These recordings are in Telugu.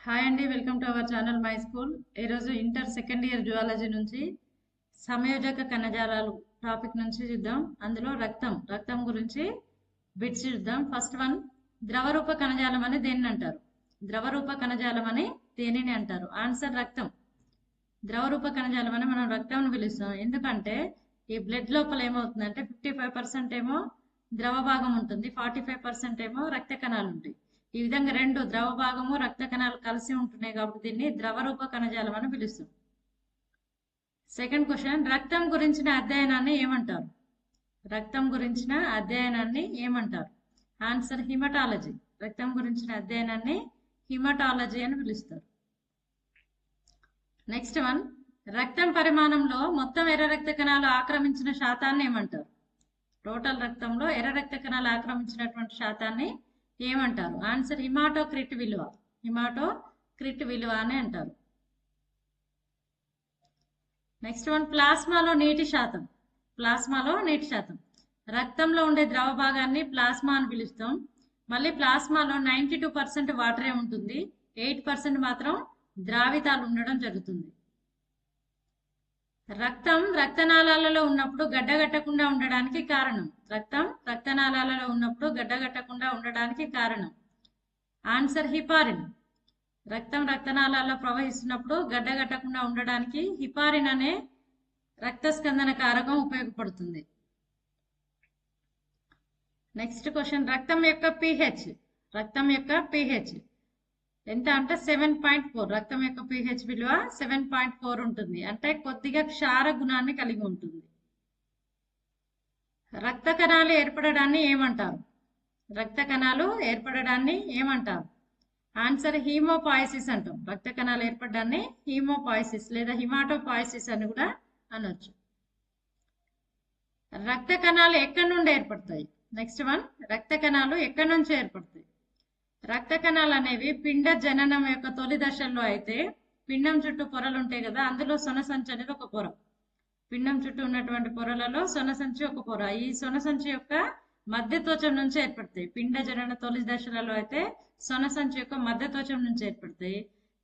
హాయ్ అండి, welcome to our channel my school. ఈరోజు ఇంటర్ సెకండ్ ఇయర్ జువాలజీ నుంచి సంయోజక కణజాలాలు టాపిక్ నుంచి చూద్దాం. అందులో రక్తం గురించి బిట్స్ చూద్దాం. ఫస్ట్ వన్, ద్రవరూప కణజాలం అని దేనిని అంటారు? ద్రవరూప కణజాలం అని దేనిని అంటారు? ఆన్సర్ రక్తం. ద్రవరూప కణజాలం అని మనం రక్తం పిలుస్తాం. ఎందుకంటే ఈ బ్లడ్ లోపల ఏమవుతుందంటే 55% ఏమో ద్రవ భాగం ఉంటుంది, 45% ఏమో రక్త కణాలు ఉంటాయి. ఈ విధంగా రెండు ద్రవ భాగము రక్త కణాలు కలిసి ఉంటున్నాయి కాబట్టి దీన్ని ద్రవరూప కణజాలం అని పిలుస్తాం. సెకండ్ క్వశ్చన్, రక్తం గురించిన అధ్యయనాన్ని ఏమంటారు? రక్తం గురించిన అధ్యయనాన్ని ఏమంటారు? Answer haematology. రక్తం గురించిన అధ్యయనాన్ని హిమటాలజీ అని పిలుస్తారు. నెక్స్ట్ వన్, రక్తం పరిమాణంలో మొత్తం ఎర్ర రక్త కణాలు ఆక్రమించిన శాతాన్ని ఏమంటారు? టోటల్ రక్తంలో ఎర్ర రక్త కణాలు ఆక్రమించినటువంటి శాతాన్ని ఏమంటారు? ఆన్సర్ హిమాటోక్రిట్ విలువ. హిమాటోక్రిట్ విలువ అని అంటారు. నెక్స్ట్ వన్, ప్లాస్మాలో నీటి శాతం. ప్లాస్మాలో నీటి శాతం. రక్తంలో ఉండే ద్రవ భాగాన్ని ప్లాస్మా అని పిలుస్తాం. మళ్ళీ ప్లాస్మాలో 92% వాటరే ఉంటుంది, 8% మాత్రం ద్రావితాలు ఉండడం జరుగుతుంది. రక్తం రక్తనాళాలలో ఉన్నప్పుడు గడ్డగట్టకుండా ఉండడానికి కారణం. రక్తం రక్తనాళాలలో ఉన్నప్పుడు గడ్డగట్టకుండా ఉండడానికి కారణం. Answer heparin. రక్తం రక్తనాళాల్లో ప్రవహిస్తున్నప్పుడు గడ్డగట్టకుండా ఉండడానికి హిపారిన్ అనే రక్తస్కందన కారకం ఉపయోగపడుతుంది. నెక్స్ట్ క్వశ్చన్, రక్తం యొక్క pH. రక్తం యొక్క pH ఎంత అంటే 7.4. రక్తం యొక్క pH విలువ 7.4 ఉంటుంది, అంటే కొద్దిగా క్షార గుణాన్ని కలిగి ఉంటుంది. రక్త కణాలు ఏర్పడడాన్ని ఏమంటారు? రక్త కణాలు ఏర్పడడాన్ని ఏమంటారు? ఆన్సర్ హీమోపాయసిస్ అంటాం. రక్త కణాలు ఏర్పడడాన్ని హీమోపాయసిస్ లేదా హిమాటోపాయసిస్ అని కూడా అనొచ్చు. రక్త కణాలు ఎక్కడి నుండి ఏర్పడతాయి? నెక్స్ట్ వన్, రక్త కణాలు ఎక్కడి నుంచి ఏర్పడతాయి? రక్త కణాలు అనేవి పిండ జననం యొక్క తొలి దశల్లో అయితే పిండం చుట్టూ పొరలు ఉంటాయి కదా, అందులో సొనసంచి అనేది ఒక పొర. పిండం చుట్టూ ఉన్నటువంటి పొరలలో సొనసంచి ఒక పొర. ఈ సొనసంచి యొక్క మధ్య త్వచం నుంచి ఏర్పడతాయి. పిండ జనన తొలి దశలలో అయితే సొనసంచి యొక్క మధ్య త్వచం నుంచి ఏర్పడతాయి.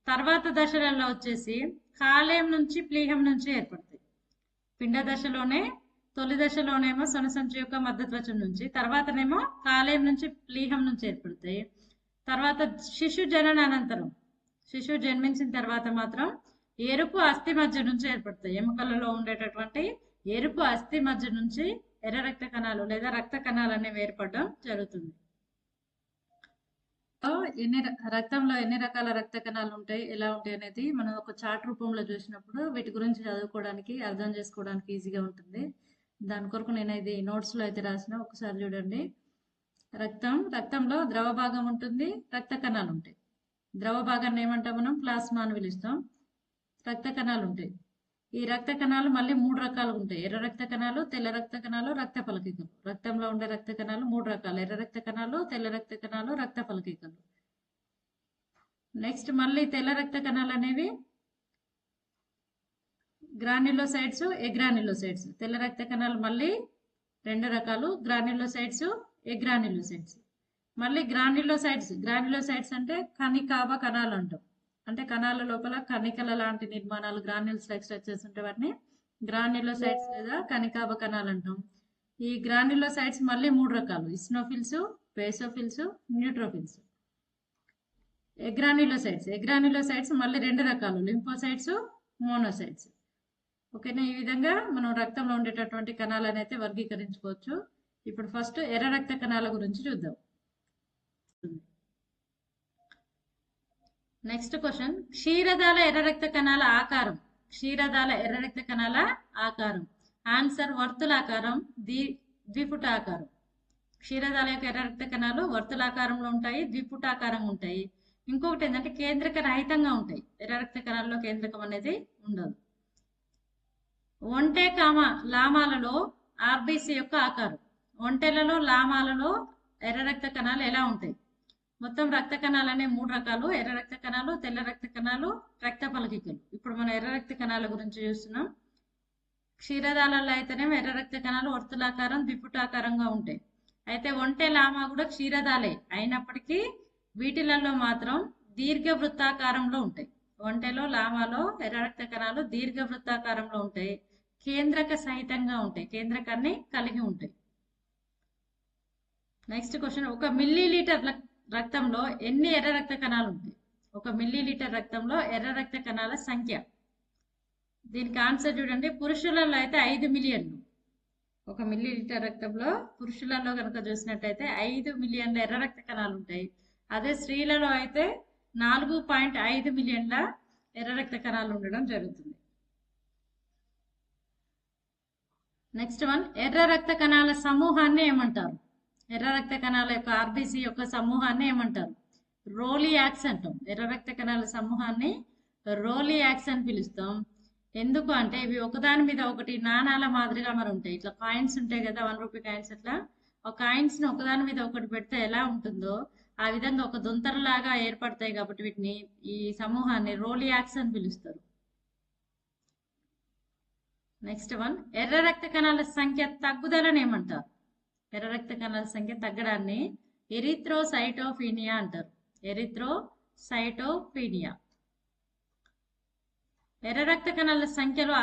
తర్వాత దశలలో వచ్చేసి కాలేయం నుంచి ప్లీహం నుంచి ఏర్పడతాయి. పిండ దశలోనే తొలి దశలోనేమో సొనసంచి యొక్క మధ్య త్వచం నుంచి, తర్వాతనేమో కాలేయం నుంచి ప్లీహం నుంచి ఏర్పడతాయి. తర్వాత శిశు జనన అనంతరం, శిశువు జన్మించిన తర్వాత మాత్రం ఎరుపు అస్థి మధ్య నుంచి ఏర్పడతాయి. ఎముకలలో ఉండేటటువంటి ఎరుపు అస్థి మధ్య నుంచి ఎర్ర రక్త కణాలు లేదా రక్త కణాలు అనేవి ఏర్పడడం జరుగుతుంది. రక్తంలో ఎన్ని రకాల రక్త కణాలు ఉంటాయి, ఎలా ఉంటాయి అనేది మనం ఒక చార్ట్ రూపంలో చూసినప్పుడు వీటి గురించి చదువుకోవడానికి, అర్థం చేసుకోవడానికి ఈజీగా ఉంటుంది. దాని కొరకు నేను ఇది నోట్స్ లో అయితే రాసిన, ఒకసారి చూడండి. రక్తంలో ద్రవ భాగం ఉంటుంది, రక్త కణాలు ఉంటాయి. ద్రవ భాగాన్ని ఏమంటాం మనం? ప్లాస్మా అని పిలుస్తాం. రక్త కణాలు ఉంటాయి. ఈ రక్త కణాలు మళ్ళీ 3 రకాలు ఉంటాయి: ఎర్ర రక్త కణాలు, తెల్ల రక్త కణాలు, రక్త ఫలకికలు. రక్తంలో ఉండే రక్త కణాలు 3 రకాలు: ఎర్ర రక్త కణాలు, తెల్ల రక్త కణాలు, రక్త ఫలకికలు. నెక్స్ట్ మళ్ళీ తెల్ల రక్త కణాలు అనేవి గ్రాన్యులోసైట్స్, ఎగ్రాన్యులోసైట్స్. తెల్ల రక్త కణాలు మళ్ళీ 2 రకాలు: గ్రాన్యులోసైట్స్, ఎగ్రాన్యులోసైట్స్. మళ్ళీ గ్రాన్యులోసైట్స్ అంటే కణికావ కణాలు అంటాం. అంటే కణాల లోపల కణికల లాంటి నిర్మాణాలు, గ్రాన్యుల్స్ లైక్ స్ట్రక్చర్స్ ఉంటే వాటిని గ్రాన్యులోసైట్స్ లేదా కణికావ కణాలు అంటాం. ఈ గ్రాన్యులోసైట్స్ మళ్ళీ 3 రకాలు: ఇస్నోఫిల్స్, బేసోఫిల్స్, న్యూట్రోఫిల్స్. ఎగ్రాన్యులోసైట్స్ మళ్ళీ 2 రకాలు: లింఫోసైట్స్, మోనోసైట్స్. ఓకేనా? ఈ విధంగా మనం రక్తంలో ఉండేటటువంటి కణాలను అయితే వర్గీకరించుకోవచ్చు. ఇప్పుడు ఫస్ట్ ఎర్ర రక్త కణాల గురించి చూద్దాం. నెక్స్ట్ క్వశ్చన్, క్షీరదాల ఎర్ర రక్త కణాల ఆకారం. క్షీరదాల ఎర్ర రక్త కణాల ఆకారం. ఆన్సర్ వర్తులాకారం, ద్విపుటాకారం. క్షీరదాల యొక్క ఎర్ర రక్త కణాలు వర్తులాకారంలో ఉంటాయి, ద్విపుటాకారంగా ఉంటాయి. ఇంకొకటి ఏంటంటే కేంద్రక రహితంగా ఉంటాయి. ఎర్ర రక్త కణాల్లో కేంద్రకం అనేది ఉండదు. ఒంటె లామాలలో ఆర్బిసి యొక్క ఆకారం. ఒంటెలలో లామాలలో ఎర్ర రక్త కణాలు ఎలా ఉంటాయి? మొత్తం రక్త కణాలు అనే 3 రకాలు: ఎర్ర రక్త కణాలు, తెల్ల రక్త కణాలు, రక్త ఫలకికలు. ఇప్పుడు మనం ఎర్ర రక్త కణాల గురించి చూస్తున్నాం. క్షీరదాలలో అయితేనేమో ఎర్ర రక్త కణాలు వర్తులాకారం, ద్విపుటాకారంగా ఉంటాయి. అయితే ఒంటె లామా కూడా క్షీరదాలే అయినప్పటికీ వీటిలలో మాత్రం దీర్ఘవృత్తాకారంలో ఉంటాయి. ఒంటెలో లామాలో ఎర్ర రక్త కణాలు దీర్ఘవృత్తాకారంలో ఉంటాయి. కేంద్రక సహితంగా ఉంటాయి. కేంద్రకాన్ని కలిగి ఉంటాయి. నెక్స్ట్ క్వశ్చన్, ఒక మిల్లీలీటర్ రక్తంలో ఎన్ని ఎర్ర రక్త కణాలు ఉంటాయి? ఒక మిల్లీలీటర్ రక్తంలో ఎర్ర రక్త కణాల సంఖ్య. దీనికి ఆన్సర్ చూడండి, పురుషులలో అయితే 5 మిలియన్లు. ఒక మిల్లీలీటర్ రక్తంలో పురుషులలో కనుక చూసినట్టయితే 5 మిలియన్ల ఎర్ర రక్త కణాలు ఉంటాయి. అదే స్త్రీలలో అయితే 4.5 మిలియన్ల ఎర్ర రక్త కణాలు ఉండడం జరుగుతుంది. నెక్స్ట్ వన్, ఎర్ర రక్త కణాల సమూహాన్ని ఏమంటారు? ఎర్ర రక్త కణాల యొక్క ఆర్బిసి యొక్క సమూహాన్ని ఏమంటారు? రోలియాక్స్ అంటాం. ఎర్ర రక్త కణాల సమూహాన్ని రోలియాక్స్ అని పిలుస్తాం. ఎందుకు అంటే ఇవి ఒకదాని మీద ఒకటి నాణాల మాదిరిగా మరి ఉంటాయి. ఇట్లా కాయిన్స్ ఉంటాయి కదా, 1 రూపీ కాయిన్స్. అట్లా ఆ కాయిన్స్ ని ఒకదాని మీద ఒకటి పెడితే ఎలా ఉంటుందో ఆ విధంగా ఒక దొంతరలాగా ఏర్పడతాయి. కాబట్టి వీటిని, ఈ సమూహాన్ని రోలియాక్స్ అని పిలుస్తారు. నెక్స్ట్ వన్, ఎర్ర రక్త కణాల సంఖ్య తగ్గుదలని ఏమంటారు? ఎర్ర రక్త కణాల సంఖ్య తగ్గడాన్ని ఎరిథ్రోసైటోపీనియా అంటారు. ఎరిథ్రోసైటోపీనియా. ఎర్ర రక్త కణాల సంఖ్యలో